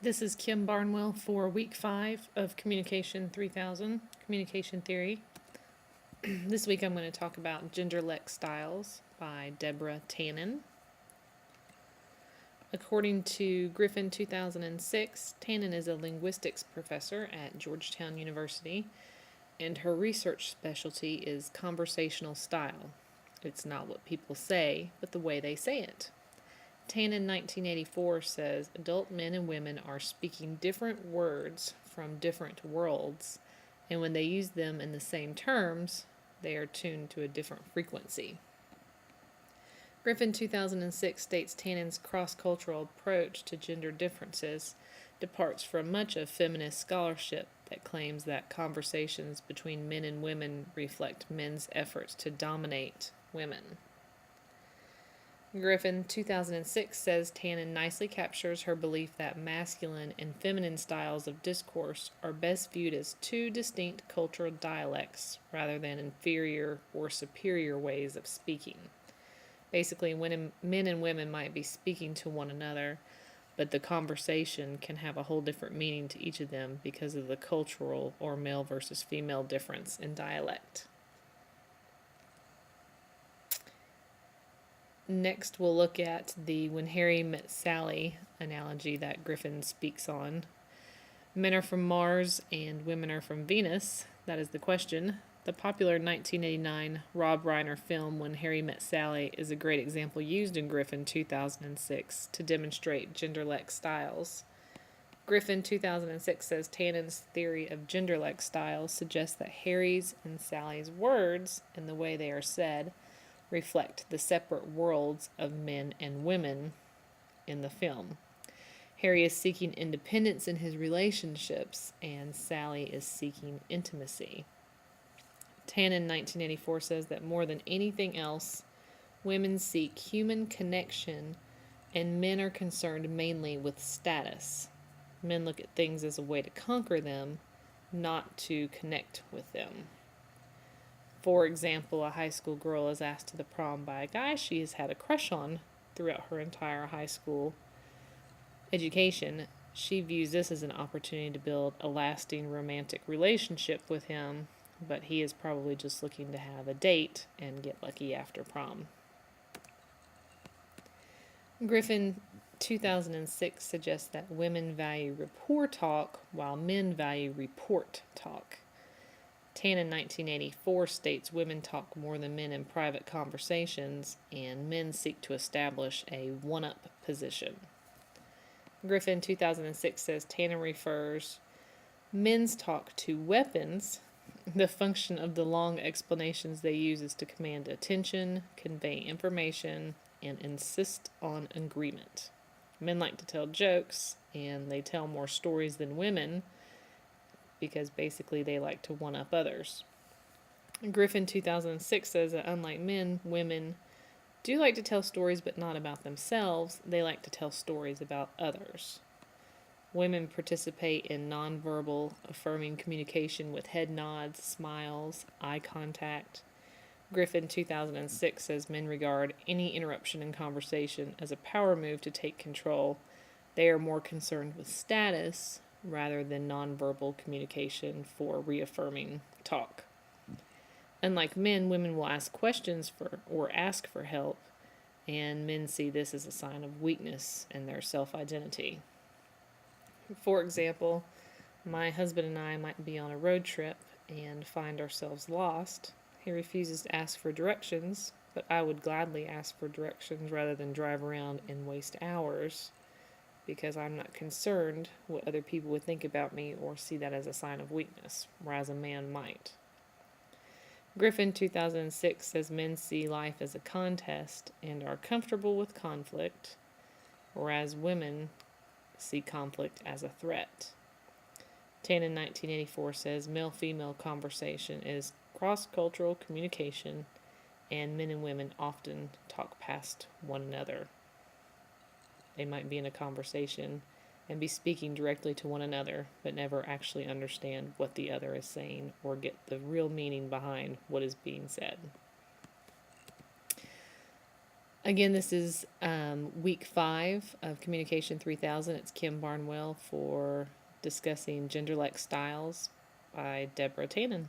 This is Kim Barnwell for week 5 of Communication 3000, Communication Theory. This week I'm going to talk about Genderlect styles by Deborah Tannen. According to Griffin 2006, Tannen is a linguistics professor at Georgetown University, and her research specialty is conversational style. It's not what people say, but the way they say it. Tannen 1984 says adult men and women are speaking different words from different worlds, and when they use them in the same terms, they are tuned to a different frequency. Griffin 2006 states Tannen's cross-cultural approach to gender differences departs from much of feminist scholarship that claims that conversations between men and women reflect men's efforts to dominate women. Griffin 2006 says Tannen nicely captures her belief that masculine and feminine styles of discourse are best viewed as two distinct cultural dialects rather than inferior or superior ways of speaking. Basically, when men and women might be speaking to one another, but the conversation can have a whole different meaning to each of them because of the cultural or male versus female difference in dialect. Next, we'll look at the when Harry met Sally analogy that Griffin speaks on. Men are from Mars and women are from Venus. That is the question. The popular 1989 Rob Reiner film When Harry Met Sally is a great example used in Griffin 2006 to demonstrate genderlect styles. Griffin 2006 says Tannen's theory of genderlect styles suggests that Harry's and Sally's words and the way they are said reflect the separate worlds of men and women in the film. Harry is seeking independence in his relationships, and Sally is seeking intimacy. Tannen 1984 says that more than anything else, women seek human connection, and men are concerned mainly with status. Men look at things as a way to conquer them, not to connect with them. For example, a high school girl is asked to the prom by a guy she has had a crush on throughout her entire high school education. She views this as an opportunity to build a lasting romantic relationship with him, but he is probably just looking to have a date and get lucky after prom. Griffin 2006 suggests that women value rapport talk while men value report talk. Tannen 1984 states women talk more than men in private conversations, and men seek to establish a one-up position. Griffin 2006 says Tannen refers men's talk to weapons. The function of the long explanations they use is to command attention, convey information, and insist on agreement. Men like to tell jokes, and they tell more stories than women, because basically they like to one-up others. Griffin 2006 says that unlike men, women do like to tell stories but not about themselves. They like to tell stories about others. Women participate in nonverbal affirming communication with head nods, smiles, eye contact. Griffin 2006 says men regard any interruption in conversation as a power move to take control. They are more concerned with status rather than nonverbal communication for reaffirming talk. Unlike men, women will ask questions or ask for help, and men see this as a sign of weakness in their self-identity. For example, my husband and I might be on a road trip and find ourselves lost. He refuses to ask for directions, but I would gladly ask for directions rather than drive around and waste hours, because I'm not concerned what other people would think about me or see that as a sign of weakness, whereas a man might. Griffin 2006 says men see life as a contest and are comfortable with conflict, whereas women see conflict as a threat. Tannen 1984 says male-female conversation is cross-cultural communication, and men and women often talk past one another. They might be in a conversation and be speaking directly to one another, but never actually understand what the other is saying or get the real meaning behind what is being said. Again, this is week 5 of Communication 3000. It's Kim Barnwell for discussing Genderlect styles by Deborah Tannen.